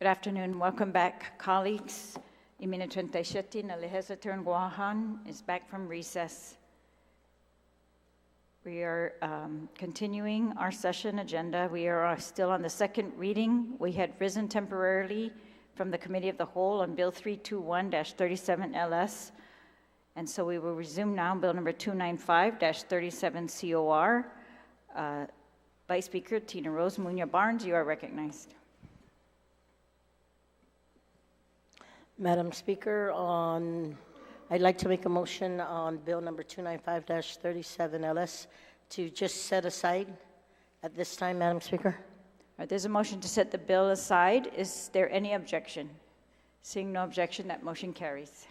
Good afternoon. Welcome back, colleagues. Imina 37 na legislature in Guam is back from recess. We are continuing our session agenda. We are still on the second reading. We had risen temporarily from the Committee of the Whole on Bill 321-37 LS. And so we will resume now Bill number 295-37 COR. Vice Speaker Tina Rose Muñoz Barnes, you are recognized. Madam Speaker, I'd like to make a motion on Bill number 295-37 LS to just set aside at this time, Madam Speaker. All right, there's a motion to set the bill aside. Is there any objection? Seeing no objection, that motion carries.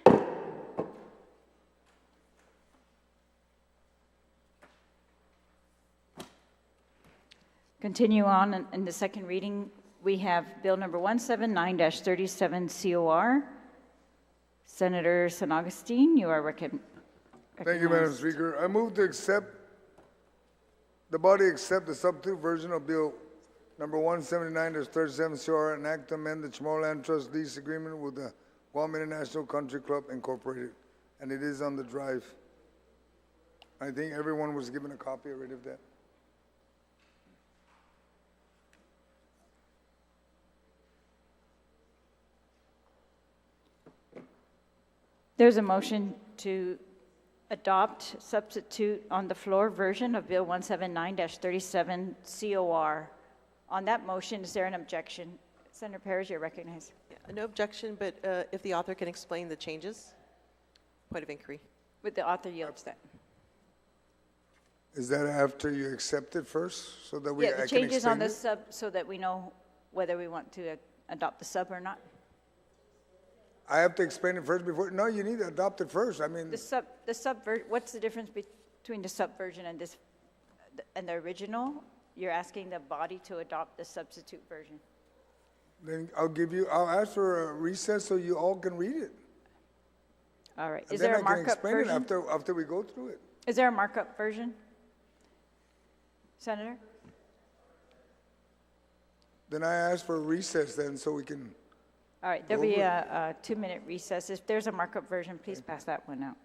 Continue on in the second reading. We have Bill number 179-37 COR. Senator San Augustine, you are recognized. Thank you, Madam Speaker. I move to the body accept the substitute version of Bill number 179-37 COR and act to amend the Chamorro Trust lease agreement with the Guam International Country Club Incorporated. And it is on the drive. I think everyone was given a copy already of that. There's a motion to adopt substitute on the floor version of Bill 179-37 COR. On that motion, is there an objection? Senator Perez, you're recognized. No objection, but if the author can explain the changes, point of inquiry. Would the author yield that? Is that after you accept it first, so that we Yeah, the I changes can on the explain sub so that we know whether we want to adopt the sub or not. I have to explain it first before. No, you need to adopt it first. I mean, What's the difference between the sub version and this and the original? You're asking the body to adopt the substitute version. then I'll ask for a recess so you all can read it. All right. And Is then there a I can markup explain version? it after we go through it. Is there a markup version? Senator? Then I ask for a recess then so we can. All right, there'll be a 2-minute recess. If there's a markup version, please pass that one out.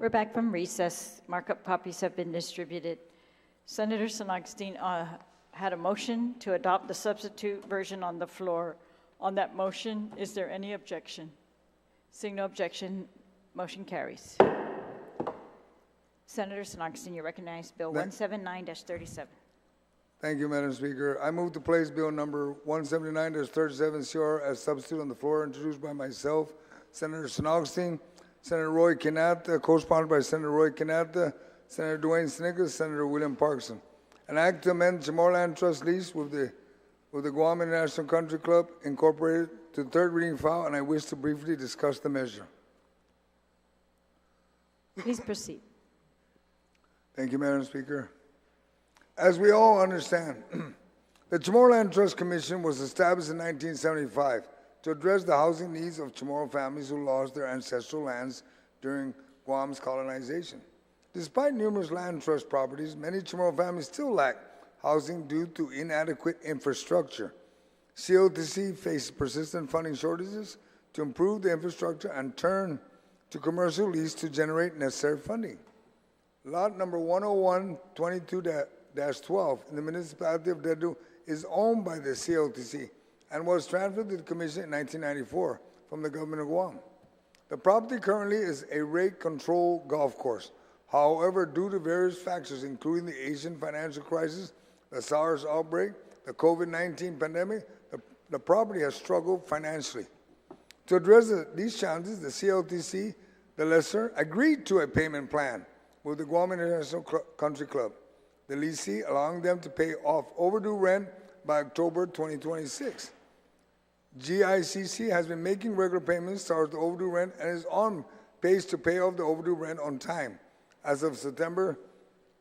We're back from recess. Markup copies have been distributed. Senator San Augustine had a motion to adopt the substitute version on the floor. On that motion, is there any objection? Seeing no objection, motion carries. Senator San Augustine, you recognize Bill 179-37. Thank you, Madam Speaker. I move to place Bill number 179-37 CR as substitute on the floor, introduced by myself, Senator San Augustine, Senator Roy Canata, co-sponsored by Senator Roy Canata, Senator Dwayne Snickers, Senator William Parkson. An act to amend Chamorro Trust lease with the Guam International Country Club Incorporated to the third reading file, and I wish to briefly discuss the measure. Please proceed. Thank you, Madam Speaker. As we all understand, the Chamorro Trust Commission was established in 1975 to address the housing needs of Chamorro families who lost their ancestral lands during Guam's colonization. Despite numerous land trust properties, many Chamorro families still lack housing due to inadequate infrastructure. CLTC faces persistent funding shortages to improve the infrastructure and turn to commercial lease to generate necessary funding. Lot number 101-22-12 in the municipality of Dedu is owned by the CLTC and was transferred to the Commission in 1994 from the government of Guam. The property currently is a rate-controlled golf course. However, due to various factors, including the Asian financial crisis, the SARS outbreak, the COVID-19 pandemic, the property has struggled financially. To address these challenges, the CLTC, the lessor, agreed to a payment plan with the Guam International Country Club, the lessee, allowing them to pay off overdue rent by October 2026. GICC has been making regular payments towards the overdue rent and is on pace to pay off the overdue rent on time. As of September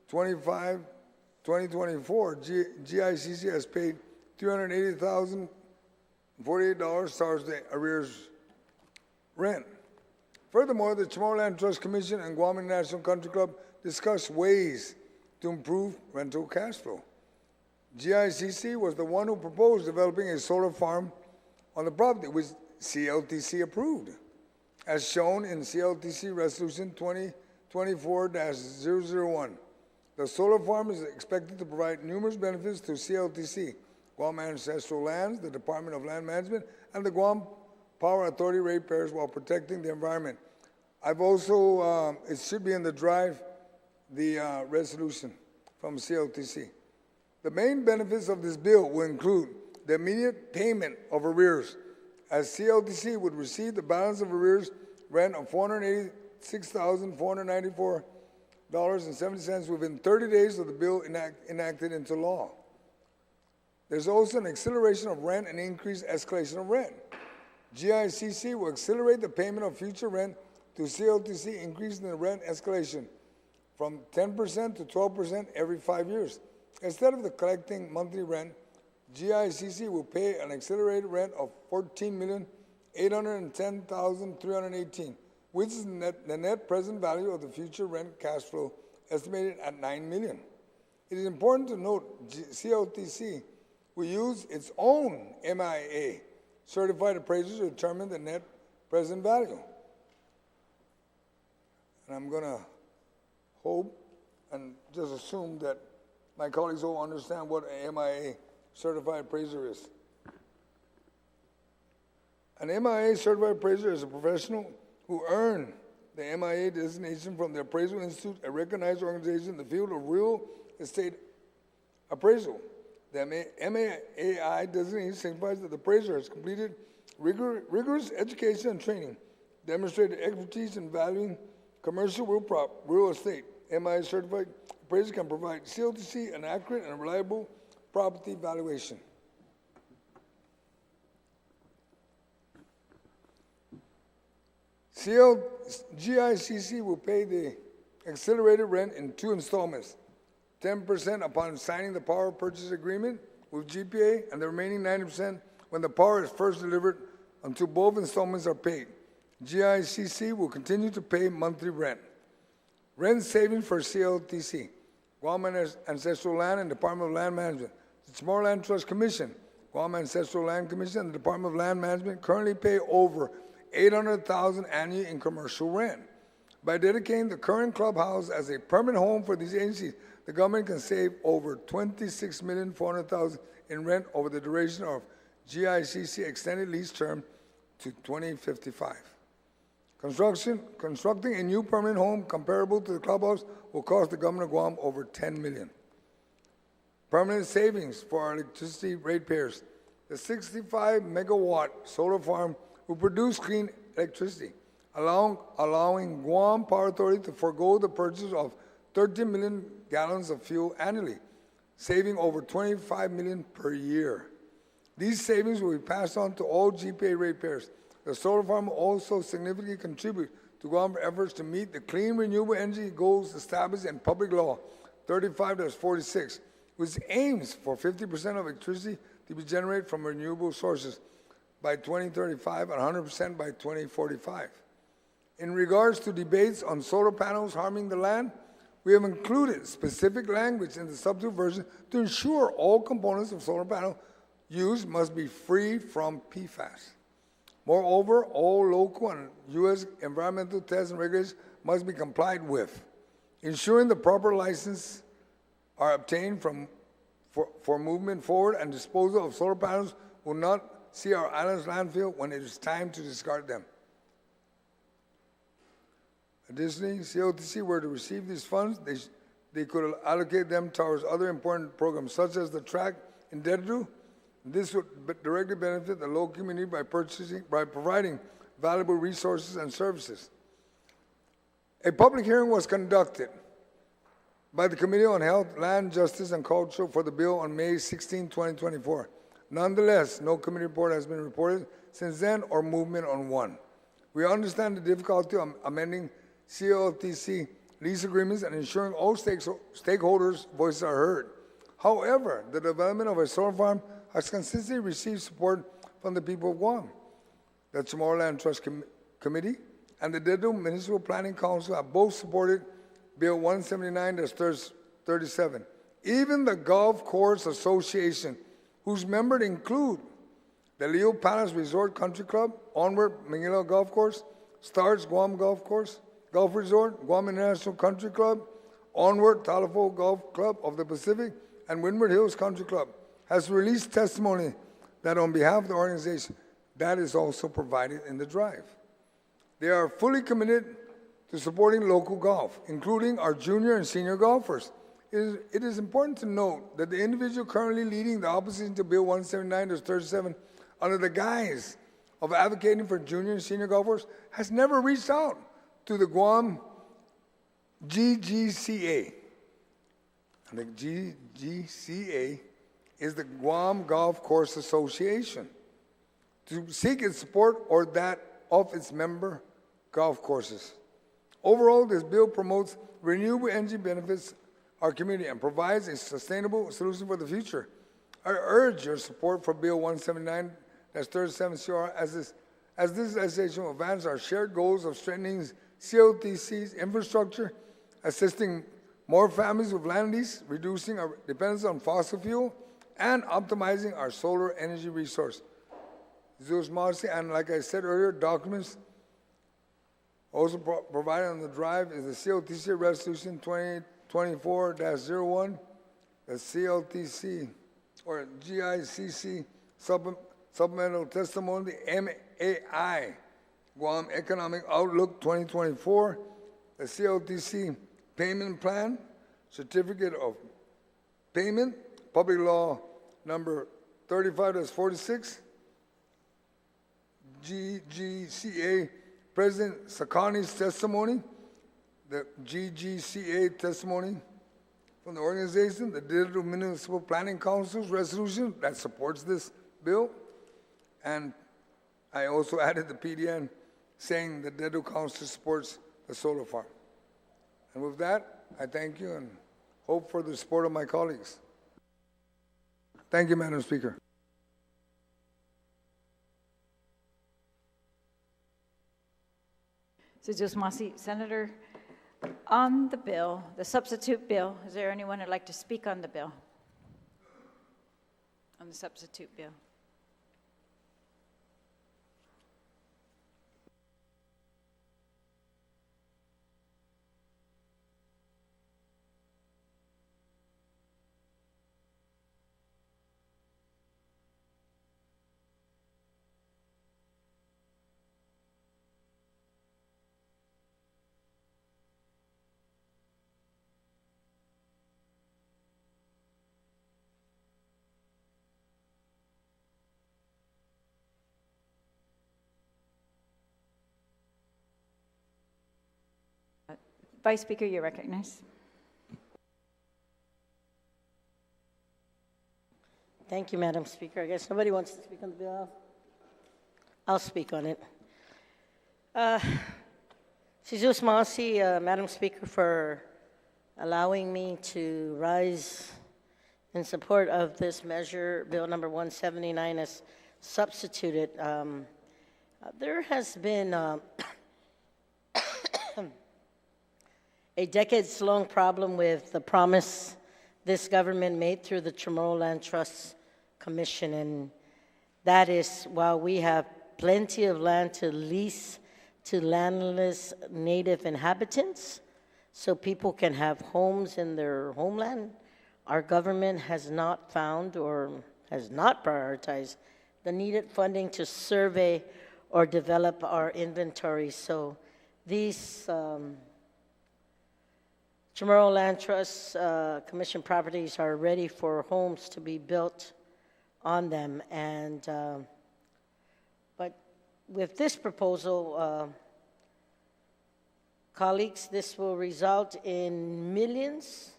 25, 2024, GICC has paid $380,048 towards the arrears rent. Furthermore, the Chamorro Land Trust Commission and Guam International Country Club discussed ways to improve rental cash flow. GICC was the one who proposed developing a solar farm on the property, which CLTC approved. As shown in CLTC Resolution 2024-001, the solar farm is expected to provide numerous benefits to CLTC, Guam Ancestral Lands, the Department of Land Management, and the Guam Power Authority ratepayers while protecting the environment. I've also, it should be in the drive, the resolution from CLTC. The main benefits of this bill will include the immediate payment of arrears, as CLTC would receive the balance of arrears rent of $486,494.70 within 30 days of the bill enacted into law. There's also an acceleration of rent and increased escalation of rent. GICC will accelerate the payment of future rent to CLTC, increasing the rent escalation from 10% to 12% every 5 years. Instead of collecting monthly rent, GICC will pay an accelerated rent of $14,810,318, which is the net present value of the future rent cash flow, estimated at $9 million. It is important to note CLTC will use its own MIA certified appraisers to determine the net present value. And I'm going to hope and just assume that my colleagues all understand what an MIA certified appraiser is. An MIA certified appraiser is a professional who earned the MIA designation from the Appraisal Institute, a recognized organization in the field of real estate appraisal. The MAI designation signifies that the appraiser has completed rigorous education and training, demonstrated expertise in valuing commercial real estate. MIA certified appraiser can provide CLTC an accurate and reliable property valuation. GICC will pay the accelerated rent in 2 installments, 10% upon signing the power purchase agreement with GPA, and the remaining 90% when the power is first delivered until both installments are paid. GICC will continue to pay monthly rent. Rent savings for CLTC, Guam Ancestral Land and Department of Land Management. The Chamorro Land Trust Commission, Guam Ancestral Land Commission, and the Department of Land Management currently pay over $800,000 annually in commercial rent. By dedicating the current clubhouse as a permanent home for these agencies, the government can save over $26,400,000 in rent over the duration of GICC extended lease term to 2055. Constructing a new permanent home comparable to the clubhouse will cost the government of Guam over $10 million. Permanent savings for our electricity ratepayers. The 65-megawatt solar farm will produce clean electricity, allowing Guam Power Authority to forego the purchase of 13 million gallons of fuel annually, saving over $25 million per year. These savings will be passed on to all GPA ratepayers. The solar farm will also significantly contribute to Guam's efforts to meet the clean renewable energy goals established in Public Law 35-46, which aims for 50% of electricity to be generated from renewable sources by 2035 and 100% by 2045. In regards to debates on solar panels harming the land, we have included specific language in the substitute version to ensure all components of solar panel use must be free from PFAS. Moreover, all local and U.S. environmental tests and regulations must be complied with. Ensuring the proper licenses are obtained for movement forward and disposal of solar panels will not see our island's landfill when it is time to discard them. Additionally, COTC were to receive these funds, they could allocate them towards other important programs, such as the track in Dedu. This would directly benefit the local community by providing valuable resources and services. A public hearing was conducted by the Committee on Health, Land, Justice, and Culture for the bill on May 16, 2024. Nonetheless, no committee report has been reported since then or movement on one. We understand the difficulty of amending COTC lease agreements and ensuring all stakeholders' voices are heard. However, the development of a solar farm has consistently received support from the people of Guam. The Chamorro Land Trust Committee and the Dedu Municipal Planning Council have both supported Bill 179-37. Even the Golf Course Association, whose members include the Leo Palace Resort Country Club, Onward Manila Golf Course, Stars Guam Golf Resort, Guam International Country Club, Onward Talafo Golf Club of the Pacific, and Windward Hills Country Club, has released testimony that on behalf of the organization, that is also provided in the drive. They are fully committed to supporting local golf, including our junior and senior golfers. It is important to note that the individual currently leading the opposition to Bill 179-37 under the guise of advocating for junior and senior golfers has never reached out to the Guam GGCA. And the GGCA is the Guam Golf Course Association to seek its support or that of its member golf courses. Overall, this bill promotes renewable energy benefits our community and provides a sustainable solution for the future. I urge your support for Bill 179-37 CR as this legislation will advance our shared goals of strengthening COTC's infrastructure, assisting more families with land lease, reducing our dependence on fossil fuel, and optimizing our solar energy resource. Zeus Marcy, and like I said earlier, documents also provided on the drive is the COTC Resolution 2024-01, the CLTC or GICC Supplemental Testimony, the MAI, Guam Economic Outlook 2024, the CLTC Payment Plan, Certificate of Payment, Public Law number 35-46, GGCA President Sakani's testimony, the GGCA testimony from the organization, the Digital Municipal Planning Council's resolution that supports this bill, and I also added the PDN saying the Digital Council supports the solar farm. And with that, I thank you and hope for the support of my colleagues. Thank you, Madam Speaker. Senator, on the bill, the substitute bill, is there anyone who'd like to speak on the bill? On the substitute bill? Vice Speaker, you're recognized. Thank you, Madam Speaker. I guess nobody wants to speak on the bill. I'll speak on it. Jesus Masi, Madam Speaker, for allowing me to rise in support of this measure, Bill number 179, as substituted. There has been a decades-long problem with the promise this government made through the Chamorro Land Trust Commission, and that is, while we have plenty of land to lease to landless native inhabitants so people can have homes in their homeland, our government has not found or has not prioritized the needed funding to survey or develop our inventory. So these Chamorro Land Trust Commission properties are ready for homes to be built on them. And but with this proposal, colleagues, this will result in millions,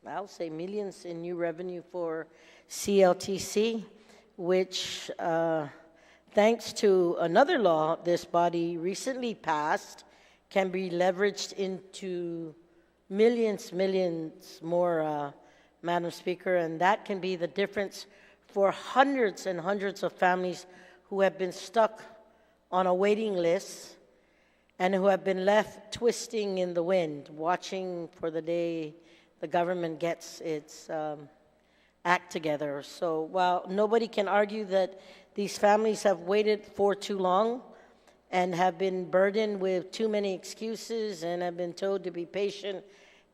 I'll say millions in new revenue for CLTC, which thanks to another law this body recently passed, can be leveraged into millions more, Madam Speaker, and that can be the difference for hundreds and hundreds of families who have been stuck on a waiting list and who have been left twisting in the wind, watching for the day the government gets its act together. So while nobody can argue that these families have waited for too long and have been burdened with too many excuses and have been told to be patient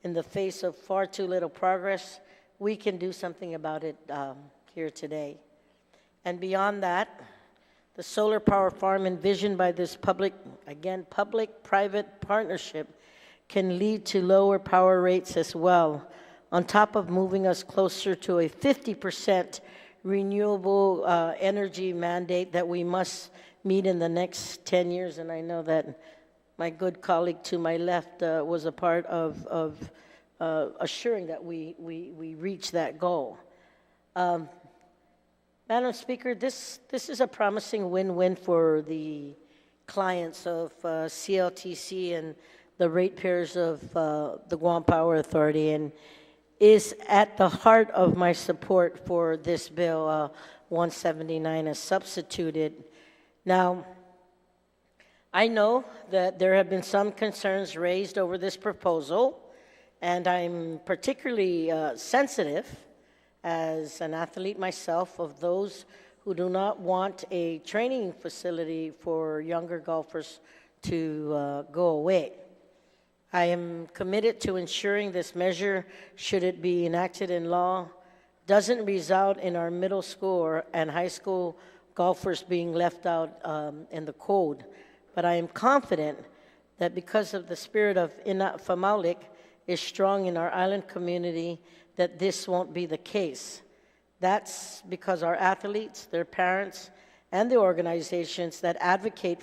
in the face of far too little progress, we can do something about it here today. And beyond that, the solar power farm envisioned by this public-private partnership can lead to lower power rates as well, on top of moving us closer to a 50% renewable energy mandate that we must meet in the next 10 years. And I know that my good colleague to my left was a part of assuring that we reach that goal. Madam Speaker, this is a promising win-win for the clients of CLTC and the ratepayers of the Guam Power Authority, and is at the heart of my support for this bill 179 as substituted. Now, I know that there have been some concerns raised over this proposal, and I'm particularly sensitive as an athlete myself of those who do not want a training facility for younger golfers to go away. I am committed to ensuring this measure, should it be enacted in law, doesn't result in our middle school and high school golfers being left out in the cold. But I am confident that because of the spirit of Ina Famaulik is strong in our island community, that this won't be the case. That's because our athletes, their parents, and the organizations that advocate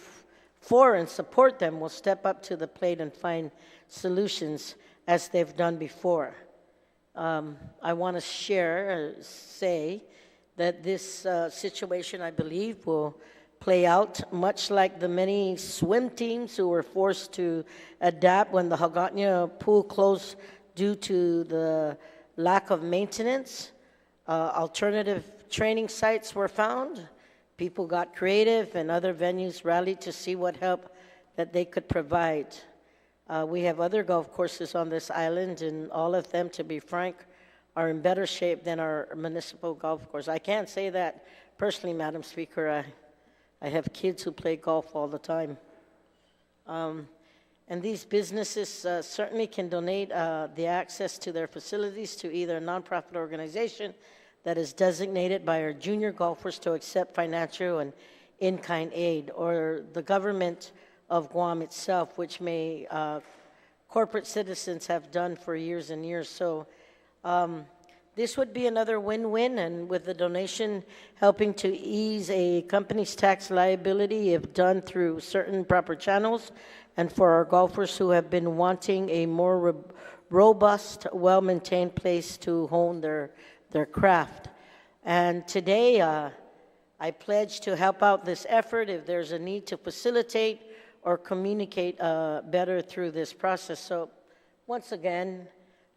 for and support them will step up to the plate and find solutions as they've done before. I want to say that this situation, I believe, will play out much like the many swim teams who were forced to adapt when the Hagåtña pool closed due to the lack of maintenance. Alternative training sites were found. People got creative, and other venues rallied to see what help that they could provide. We have other golf courses on this island, and all of them, to be frank, are in better shape than our municipal golf course. I can't say that personally, Madam Speaker. I have kids who play golf all the time. And these businesses certainly can donate the access to their facilities to either a nonprofit organization that is designated by our junior golfers to accept financial and in-kind aid, or the government of Guam itself, which may corporate citizens have done for years and years. So this would be another win-win, and with the donation helping to ease a company's tax liability if done through certain proper channels, and for our golfers who have been wanting a more robust, well-maintained place to hone their craft. And today, I pledge to help out this effort if there's a need to facilitate or communicate better through this process. So once again,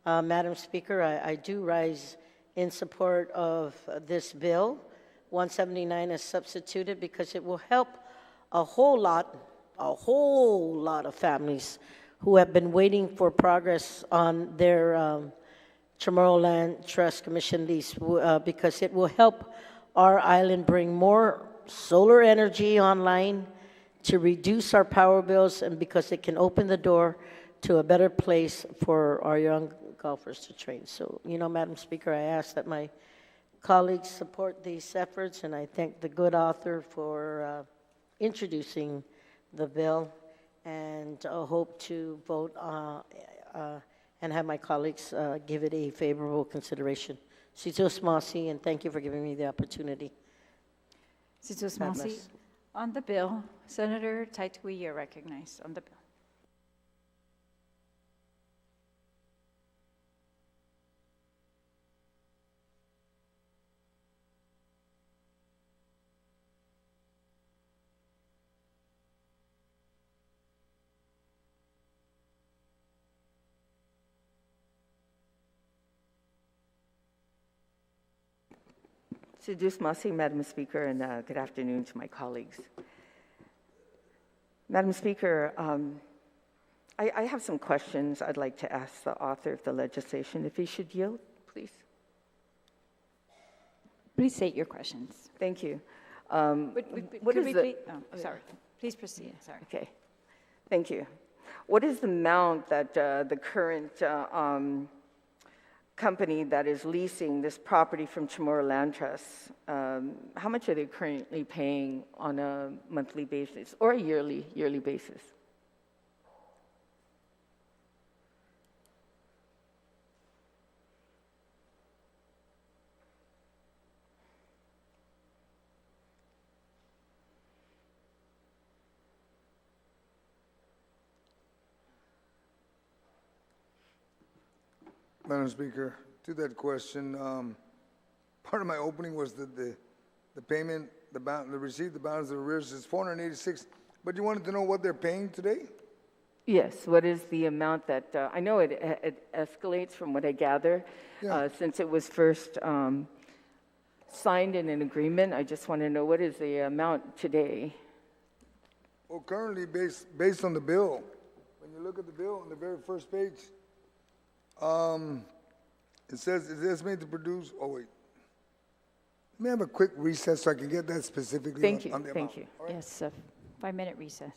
Madam Speaker, I do rise in support of this bill. 179 is substituted because it will help a whole lot of families who have been waiting for progress on their Chamorro Land Trust Commission lease because it will help our island bring more solar energy online to reduce our power bills, and because it can open the door to a better place for our young golfers to train. So, Madam Speaker, I ask that my colleagues support these efforts, and I thank the good author for introducing the bill, and hope to vote and have my colleagues give it a favorable consideration. Sitos Masi, and thank you for giving me the opportunity. Sitos God Masi. bless. On the bill, Senator Taitui, you're recognized on the bill. Sidus Masi, Madam Speaker, and good afternoon to my colleagues. Madam Speaker, I have some questions I'd like to ask the author of the legislation, if he should yield, please. Please state your questions. Thank you. What is the... Oh, sorry. Please proceed. Sorry. Okay. Thank you. What is the amount that the current company that is leasing this property from Chamorro Land Trust, how much are they currently paying on a monthly basis or a yearly basis? Madam Speaker, to that question, part of my opening was that the payment, the receipt, the balance of arrears is 486, but you wanted to know what they're paying today? Yes, what is the amount that, I know it escalates from what I gather, Yeah. since it was first signed in an agreement. I just want to know what is the amount today? Well, currently, based on the bill, when you look at the bill on the very first page, it says it's estimated to produce, oh wait. Let me have a quick recess so I can get that specifically Thank on the amount. you. All right? Yes, a 5-minute recess.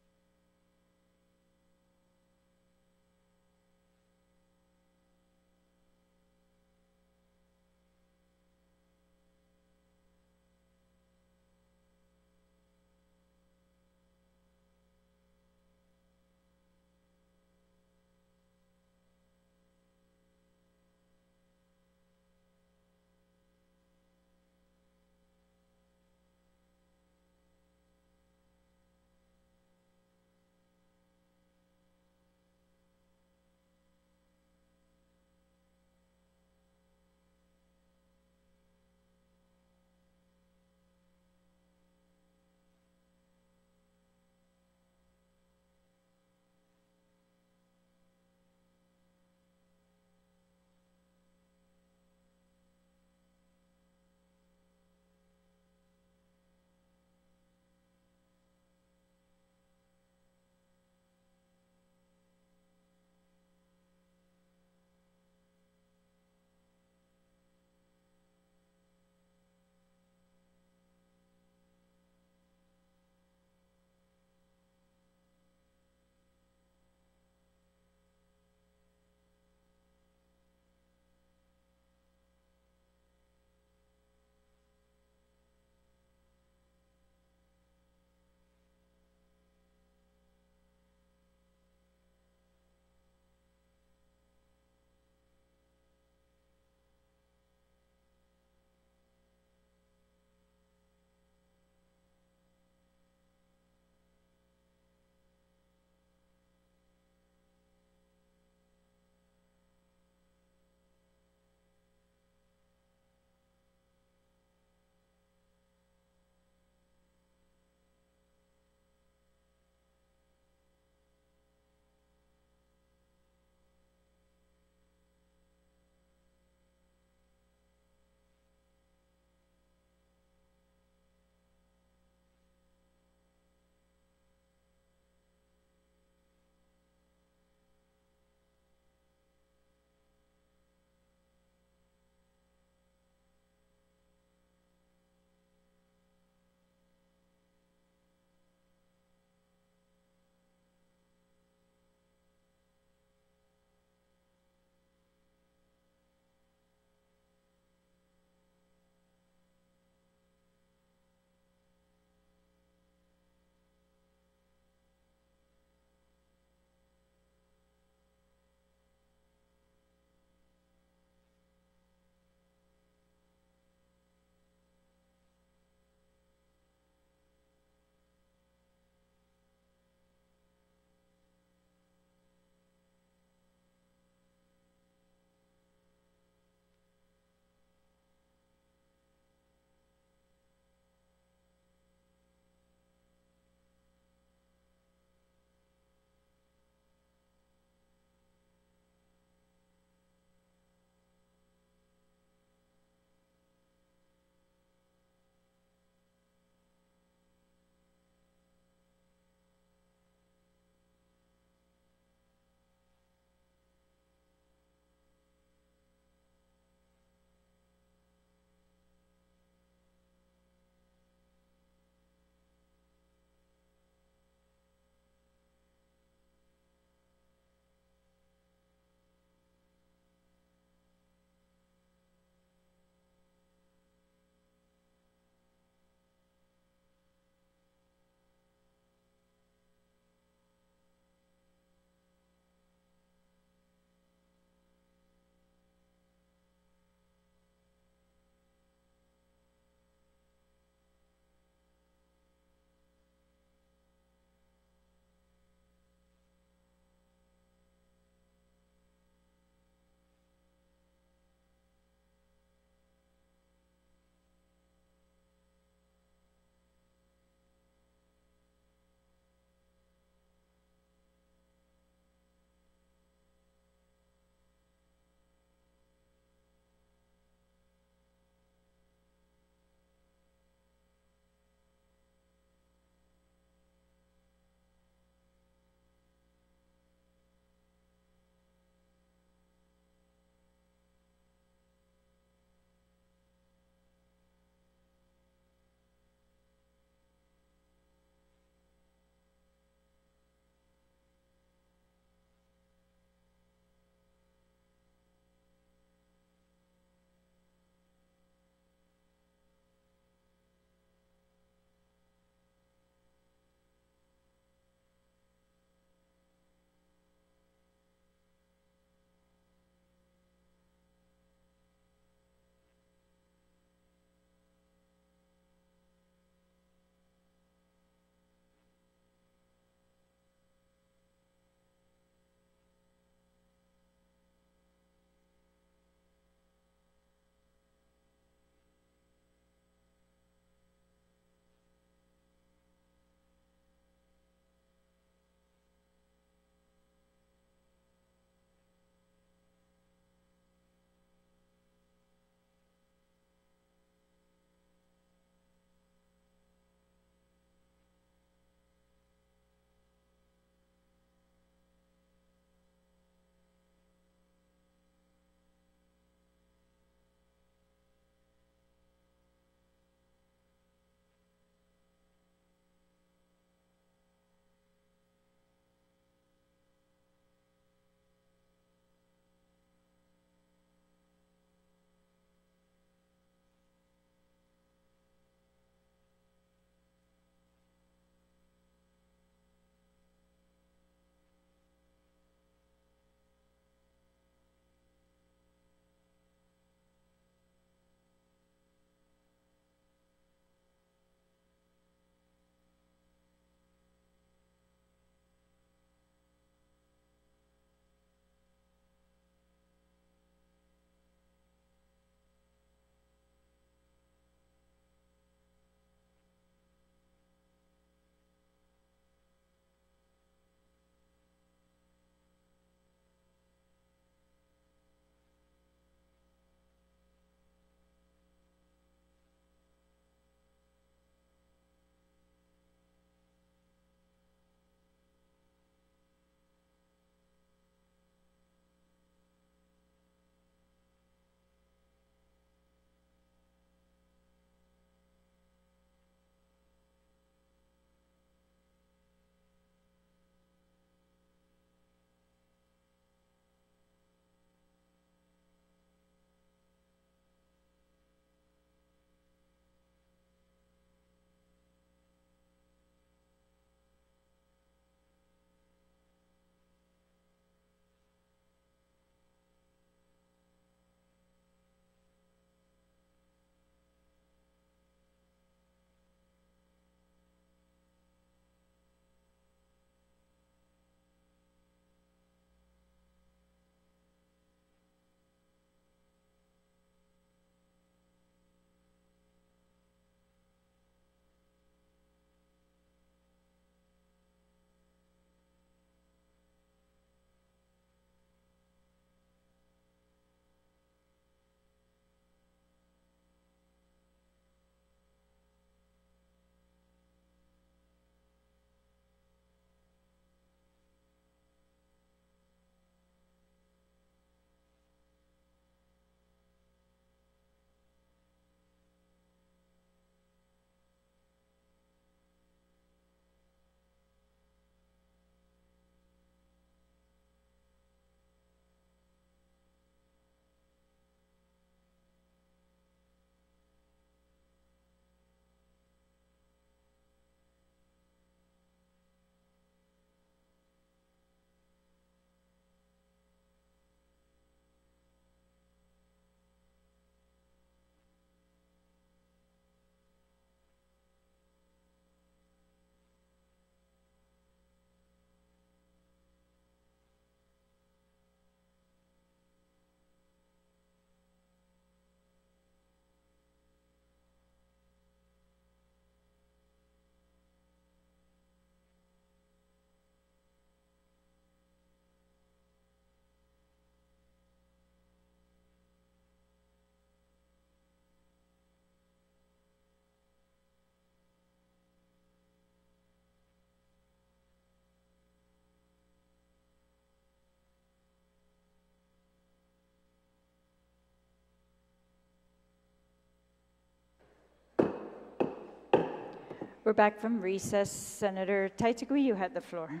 We're back from recess. Senator Taitigui, you had the floor.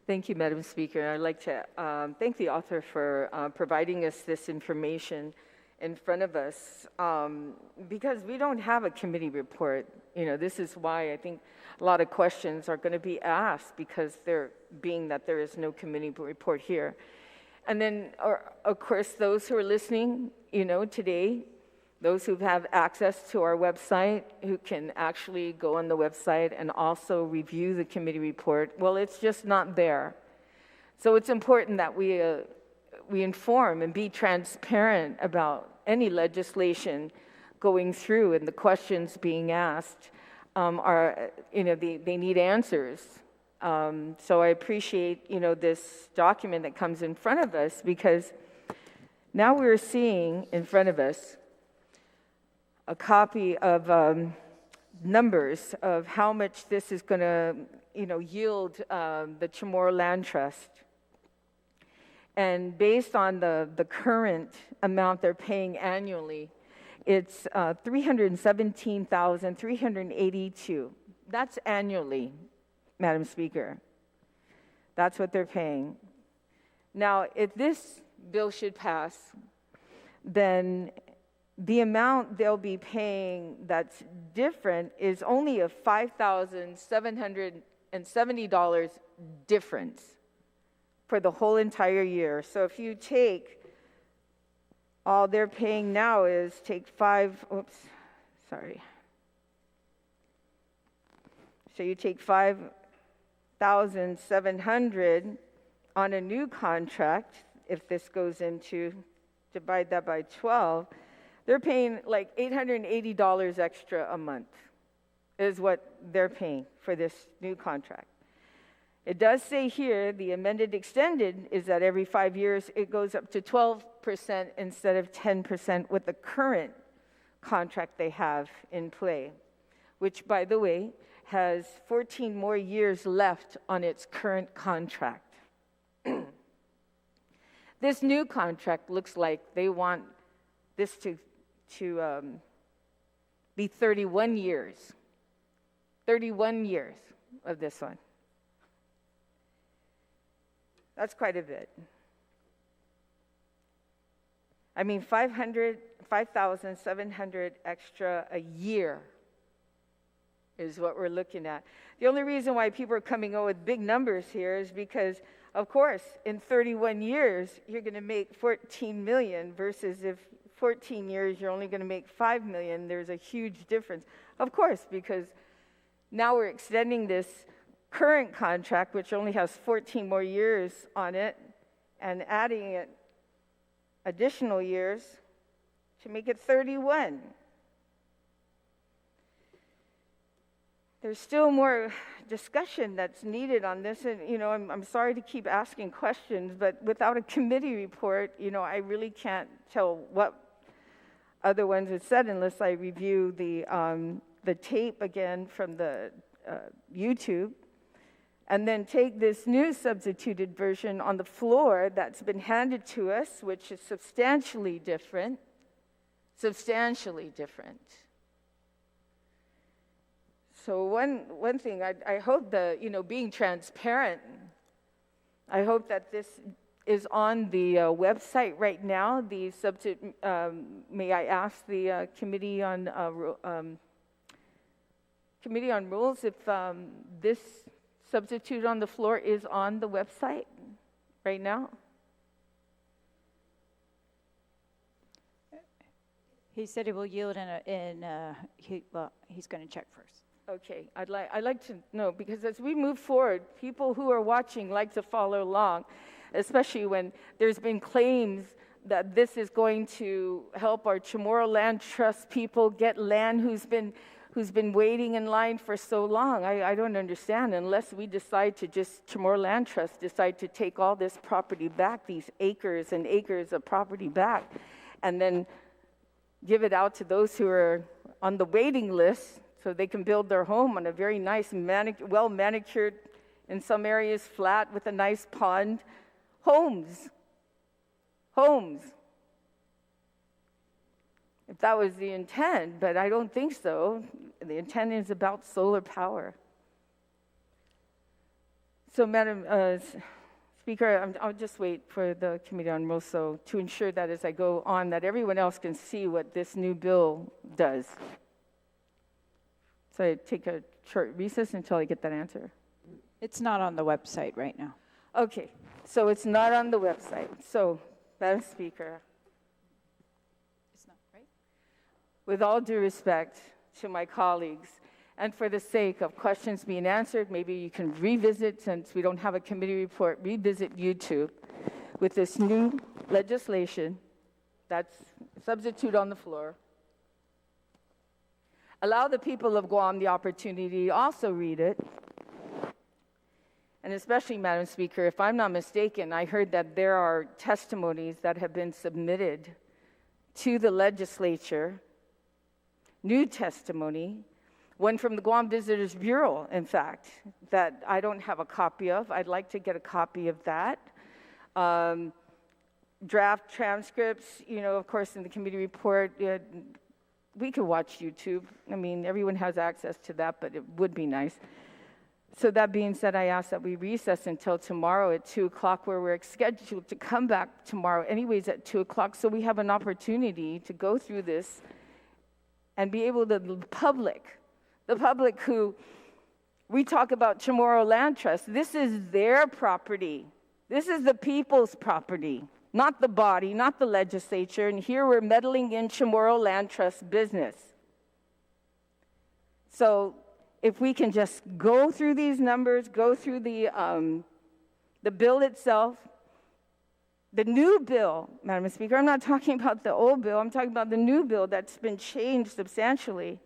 Thank you, Madam Speaker. I'd like to thank the author for providing us this information in front of us because we don't have a committee report. You know, this is why I think a lot of questions are going to be asked because there is no committee report here. And then, of course, those who are listening, you know, today, those who have access to our website, who can actually go on the website and also review the committee report, well, it's just not there. So it's important that we inform and be transparent about any legislation going through and the questions being asked are, you know, they need answers. So I appreciate, you know, this document that comes in front of us because now we're seeing in front of us a copy of numbers of how much this is going to, you know, yield the Chamorro Land Trust. And based on the current amount they're paying annually, it's $317,382. That's annually, Madam Speaker. That's what they're paying. Now, if this bill should pass, then the amount they'll be paying that's different is only a $5,770 difference for the whole entire year. So if you take all they're paying now is So you take 5,700 on a new contract, if this goes into, divide that by 12, they're paying like $880 extra a month is what they're paying for this new contract. It does say here, the amended extended is that every 5 years it goes up to 12% instead of 10% with the current contract they have in play, which, by the way, has 14 more years left on its current contract. This new contract looks like they want this to be 31 years. 31 years of this one. That's quite a bit. I mean, 5,700 extra a year is what we're looking at. The only reason why people are coming out with big numbers here is because, of course, in 31 years, you're going to make 14 million versus if 14 years, you're only going to make 5 million. There's a huge difference. Of course, because now we're extending this current contract, which only has 14 more years on it, and adding it additional years to make it 31. There's still more discussion that's needed on this, and you know, I'm sorry to keep asking questions, but without a committee report, you know, I really can't tell what other ones have said unless I review the tape again from the YouTube, and then take this new substituted version on the floor that's been handed to us, which is substantially different. Substantially different. So one thing, I hope being transparent, I hope that this is on the website right now. The may I ask the Committee on Rules if this substitute on the floor is on the website right now? He said it will yield he's going to check first. Okay, I'd like to know, because as we move forward, people who are watching like to follow along, especially when there's been claims that this is going to help our Chamorro Land Trust people get land who's been waiting in line for so long. I don't understand, unless we decide to Chamorro Land Trust decide to take all this property back, these acres and acres of property back, and then give it out to those who are on the waiting list so they can build their home on a very nice, well-manicured, in some areas flat with a nice pond, homes. If that was the intent, but I don't think so. The intent is about solar power. So, Madam Speaker, I'll just wait for the Committee on Rules so to ensure that as I go on, that everyone else can see what this new bill does. So I take a short recess until I get that answer. It's not on the website right now. Okay, so it's not on the website. So, Madam Speaker, It's not, right? with all due respect to my colleagues, and for the sake of questions being answered, maybe you can revisit, since we don't have a committee report, revisit YouTube with this new legislation that's substitute on the floor. Allow the people of Guam the opportunity to also read it. And especially, Madam Speaker, if I'm not mistaken, I heard that there are testimonies that have been submitted to the legislature, new testimony, one from the Guam Visitors Bureau, in fact, that I don't have a copy of. I'd like to get a copy of that. Draft transcripts, of course, in the committee report, we could watch YouTube. I mean, everyone has access to that, but it would be nice. So that being said, I ask that we recess until tomorrow at 2 o'clock, where we're scheduled to come back tomorrow anyways at 2 o'clock, so we have an opportunity to go through this and be able to, the public who, we talk about Chamorro Land Trust, this is their property. This is the people's property, not the body, not the legislature, and here we're meddling in Chamorro Land Trust business. So if we can just go through these numbers, go through the bill itself, the new bill, Madam Speaker, I'm not talking about the old bill, I'm talking about the new bill that's been changed substantially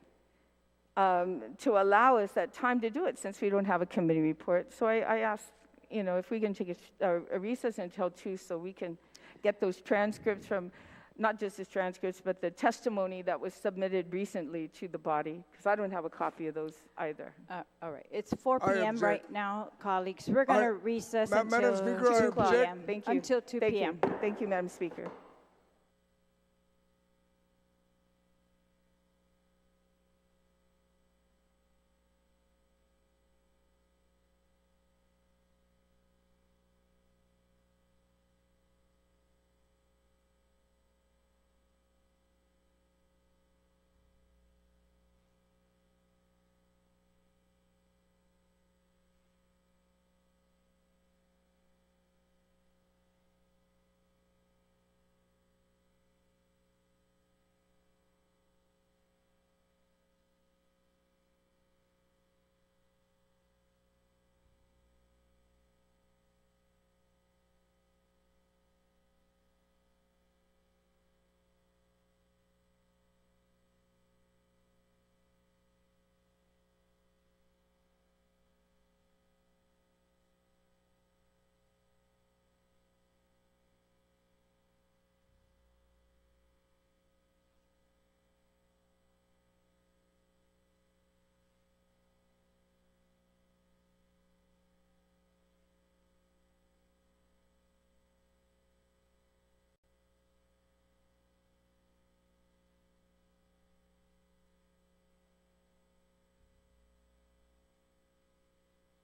to allow us that time to do it, since we don't have a committee report. So I asked, if we can take a recess until 2 so we can get those transcripts from, not just the transcripts, but the testimony that was submitted recently to the body, because I don't have a copy of those either. All right, it's 4 I p.m. object. right now, colleagues. We're going to recess Madam until Speaker, I 2 object. p.m. Thank you. Until 2 Thank p.m. you. Thank you, Madam Speaker.